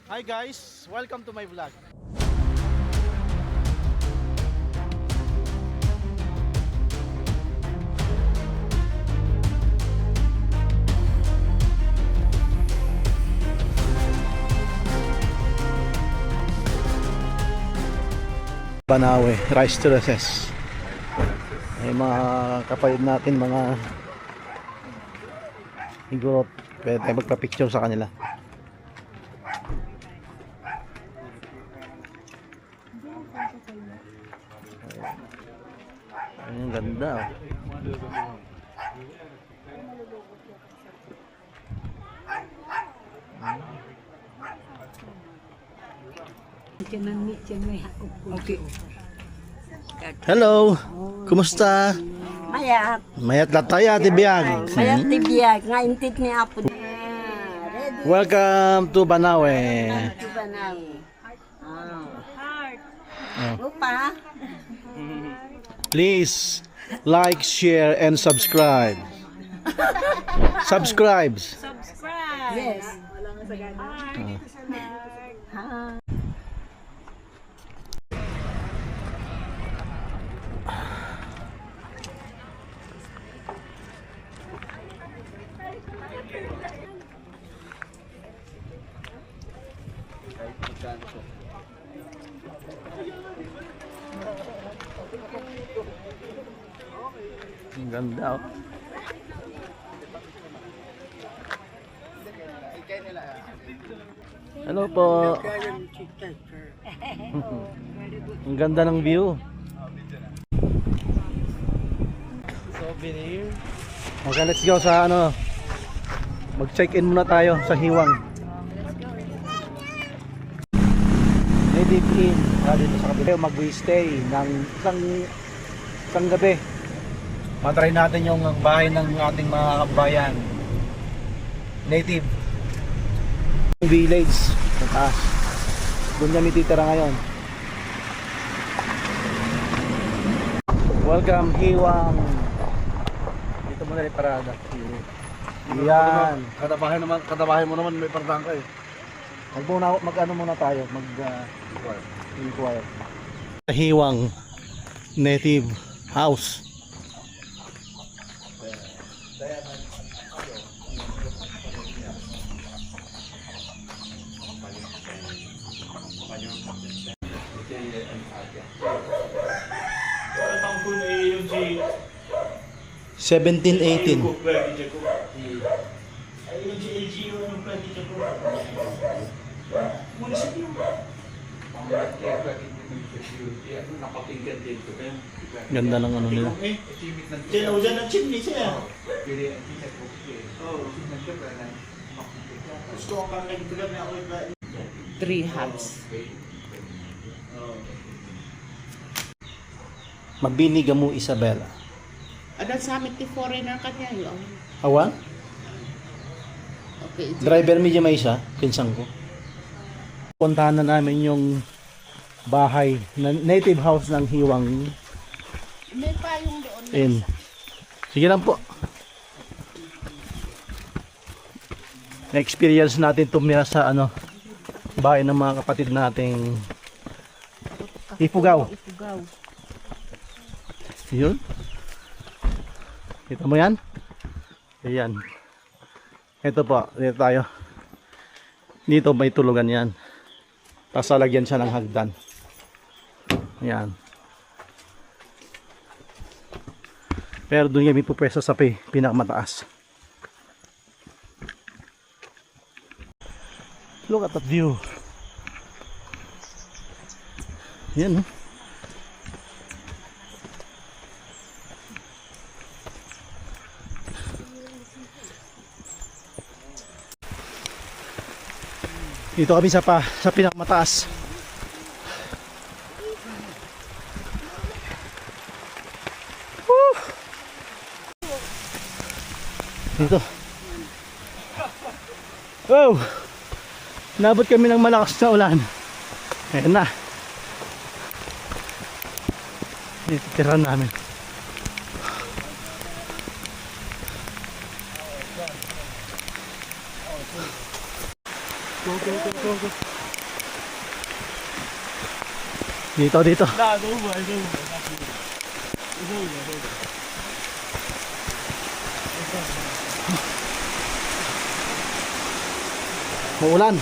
Hi guys, welcome to my vlog. Banawe, rice terraces. Ay mga kapatid natin, mga siguro pwede tayo magpa-picture sa kanila. Ay, ang ganda oh. Okay. Hello, kumusta? Mayat. Mayat lataya tibiyag. Mayat tibiyag. Nga intit ni Apo. Ready. Welcome to Banawe. Diba na? Oh. Upa. Please like, share, and subscribe. Subscribes. Yes. Ang ganda oh. Hello po. Ang ganda ng view. Souvenir. Okay, let's go sa ano. Mag-check-in muna tayo sa Hiwang. Native Inn. Dito sa kabila mag-stay ng isang gabi. Matry natin yung bahay ng ating mga kabayan. Native village sa taas. Doon kami titira ngayon. Welcome Hiwang. Dito muna rin parada. Yan. Kada bahay mo naman may partangka eh. Mag-ano muna tayo, inquire. Hiwang Native House. Ang kun ay yung si 1718. ay yung si LGU yung pwede siya ko. Munisipyo. Ganda ng ano nila. Sinausan ng chimney siya. Gusto ko kang nagtulad na ako iba. 3 hugs. Mabini mo Isabela. Ada sa amin ti foreigner kanya yun. Awan? Okay. Driver medyo may isa, pinsang ko. Puntahan na namin yung bahay, native house ng Hiwang May payong doon. Inn. Sige lang po. Na-experience natin tumira sa ano, bahay ng mga kapatid nating Ifugao. Ipugaw. Yun. Kita mo yan? Ayan. Ito po, dito tayo. Dito may tulugan yan. Tapos lalagyan siya ng hagdan. Ayan. Pero doon kami pupwesto sa pinakamataas. Look at that view. Yan, no? Dito kami sa pinakamataas. Woo! Dito. Wow! Nabot kami ng malakas na ulan. Ayan na. Dito tira namin. Go, go, go, go, go. Dito, dito. Maulan.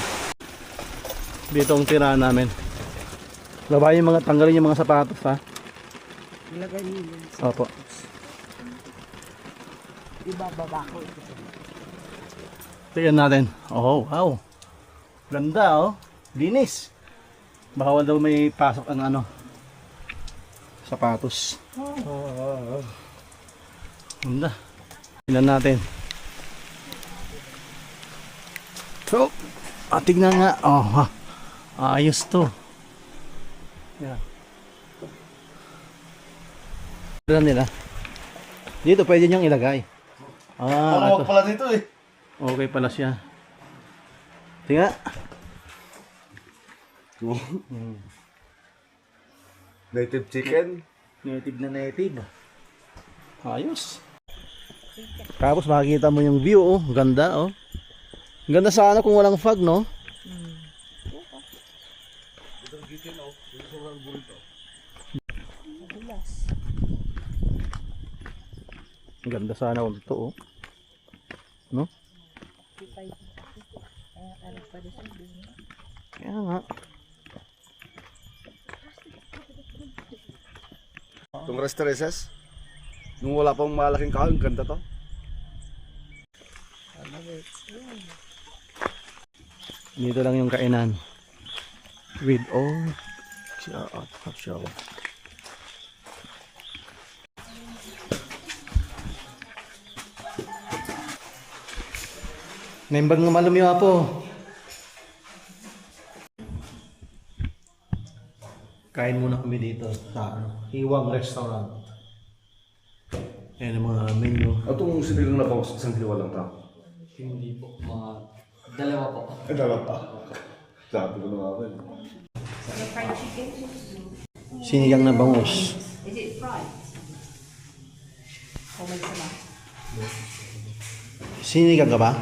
Dito ang tirahan namin. Labayin yung mga, tanggalin yung mga sapatos ha. Ilagay niyo yun. Opo. Ibababa ko. Tingnan natin. Oh, wow. Ganda oh. Linis. Baka daw may pasok ang ano. Sapatos. Ganda. Tingnan natin. So, tignan nga. Oh, ha. Ayos to. Yeah. Tignan nila. Dito pwede niyang ilagay. Ah, ito. pala dito eh. Okay pala siya. Tingnan. Native chicken. Native na native. Ayos. Tapos makikita mo yung view, oh. Ganda, oh. Ganda sana kung walang fog, no? Ganda sana kung ito, oh. No? Kaya nga. Itong restreses. Nung wala pang malaking kahoy, ganda to. Dito lang yung kainan. With all half shower. Naimbag nga malumi po. Kain muna kami dito sa Hiwang Restaurant. Ayan ang mga menu. Itong sinigang na box, isang kilo lang tao. Hindi po, mga dalawa po. Ay, dalawa pa. Sabi ko na nga rin. Sinigang na bangus. Is it fried? O may sama? Sinigang ka ba?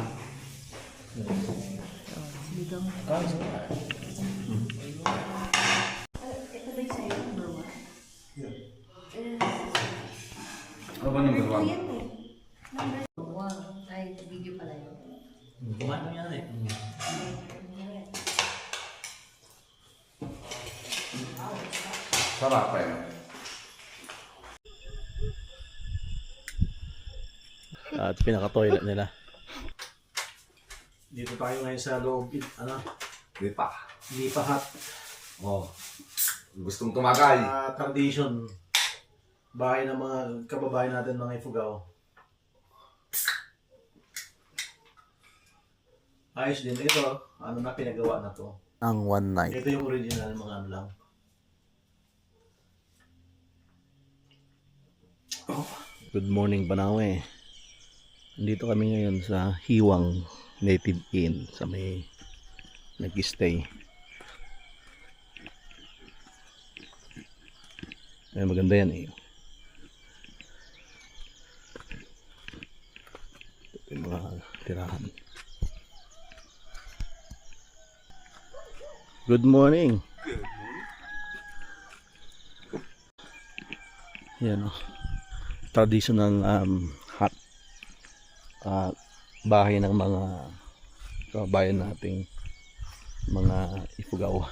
Ano ba number one? Ay, video pala yun. Kumano yan eh. Sarap pa yun. At pinaka-toilet nila. Dito tayo ngayon sa loob, ano? Di pa. Hindi pa hot. Oh. Gustong tumagay. Tradition. Bahay ng mga kababayan natin mga Ifugao. Ayos din ito. Ano na pinagawa na to? Ang one night. Ito yung original mga ano lang. Oh. Good morning Banawe. Nandito kami ngayon sa Hiwang Native Inn sa may nag-stay. Ay, maganda yan eh. Ito yung mga tirahan. Good morning. Yan o. Traditional hut. Bahay ng mga kabayan nating mga Ifugao.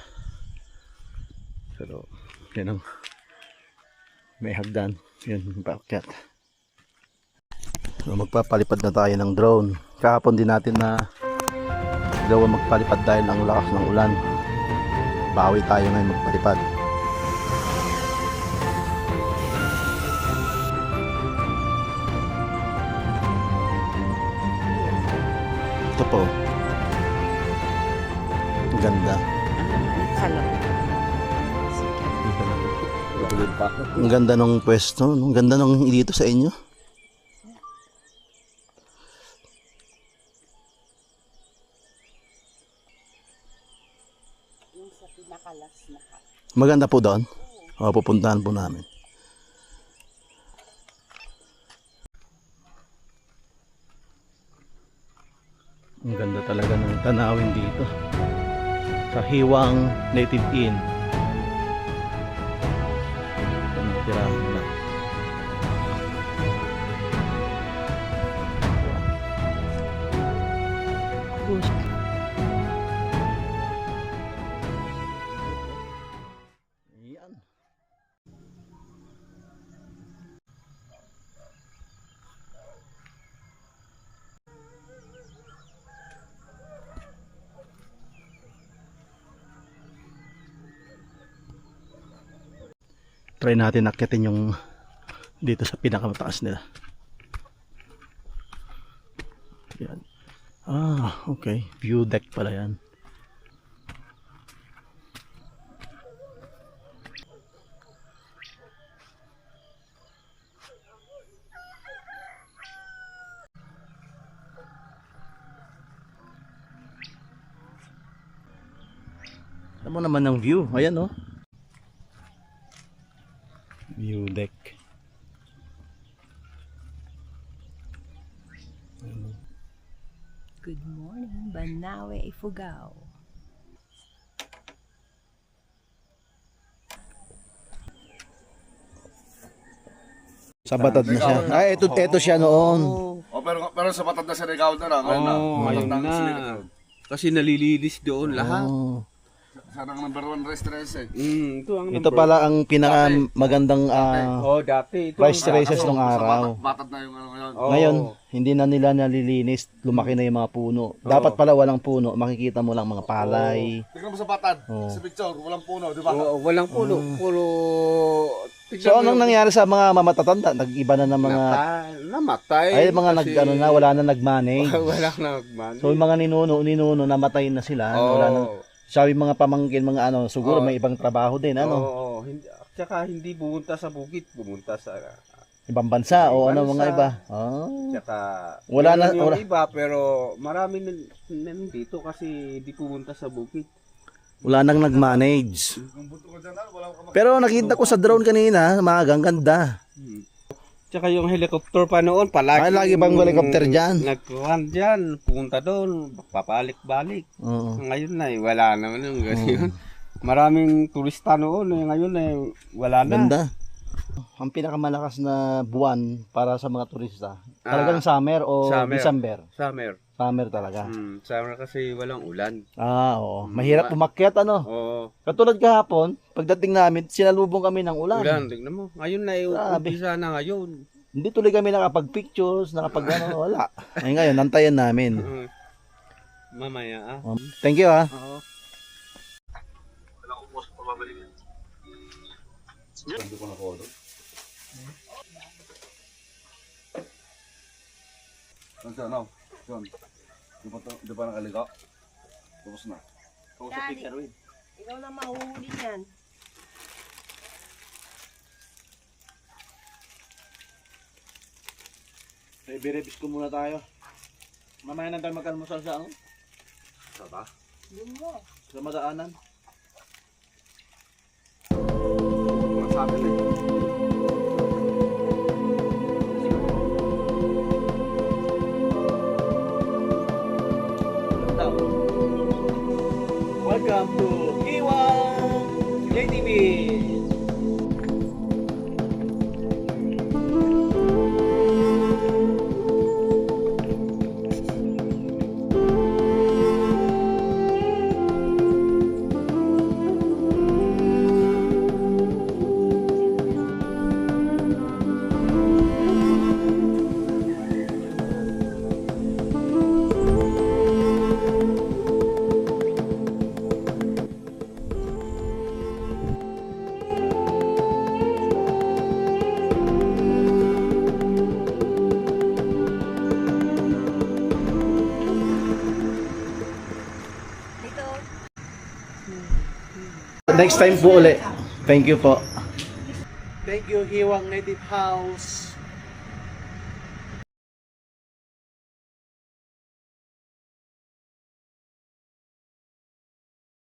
Pero yan ang may hagdan. Yun yung paakyat. So, magpapalipad na tayo ng drone. Kahapon din natin na gawa magpalipad dahil ang lakas ng ulan. Bawi tayo ngayon magpalipad. Ito po. Ang ganda. Kalam. Ang ganda ng pwesto. Ang ganda ng dito sa inyo. Yung sa pinakalas na hot. Maganda po doon. O, pupuntahan po namin. Ang ganda talaga ng tanawin dito. sa Hiwang Native Inn. Tira na. Yan. Try natin akyatin yung dito sa pinakamataas nila. Yan. Ah, okay. View deck pala yan. Alam mo naman ng view. Ayan, oh. View deck. Good morning, Banawe, Ifugao. Sa Batad na siya. Ay, ito siya noon. Oh, pero sa patad na Surigao na lang. Ngayon na. Ngayon Matandang na. sila doon. Kasi nalilinis doon lahat. Oh. Sarang number 1 restaurant eh. Ito ang Ito pala ang pinaka magandang dati. Ito rice ang races dati. nung araw. Batad na yung ano ngayon. Oo. Ngayon, hindi na nila nalilinis, lumaki na yung mga puno. Dapat pala walang puno, makikita mo lang mga palay. Tingnan mo sa patad. Oo. Sa picture, walang puno, di ba? Oo, walang puno. Puro... So anong nangyari sa mga mamatatanda? Nag-iba na ng mga Namatay. ay mga kasi wala na nagmanage. Walang nagmanage. So yung mga ninuno namatay na sila, wala na. Sabi mga pamangkin, mga siguro may ibang trabaho din, Oo, hindi, tsaka hindi pumunta sa bukid, pumunta sa ibang bansa o Ibang mga bansa. iba. Oh. tsaka Wala na- meron yung wala. iba pero marami nandito kasi hindi pumunta sa bukid. Wala nang nag-manage. Pero nakita ko sa drone kanina, ang ganda. Tsaka yung helicopter pa noon, palagi. Ay, lagi bang helicopter dyan? Nagkuhan dyan, pumunta doon, papalik-balik. Oo. Ngayon na wala naman yung ganyan. Maraming turista noon, ngayon wala na. Ganda. Ang pinakamalakas na buwan para sa mga turista, talagang summer o summer. December? Summer. Summer talaga. Summer kasi walang ulan. Oo. Mahirap umakyat, Oo. Katulad kahapon, pagdating namin, sinalubong kami ng ulan. Ulan, tignan mo. Ngayon na Grabe. umpisa na ngayon. Hindi tuloy kami nakapag-pictures, wala. Ay ngayon, nantayan namin. Mamaya Thank you ha. Oo. Hindi ko na ko doon. Ano? John, di ba nakaliga? Tapos na. Daddy, ikaw na mahuhuli niyan. Rebis ko muna tayo. Mamaya na tayo magkalmusal sa Saba? Yun mo. sa madaanan. Masabi na eh. Welcome to Hiwang JTV. Next time po ulit. Thank you po. Thank you, Hiwang Native House.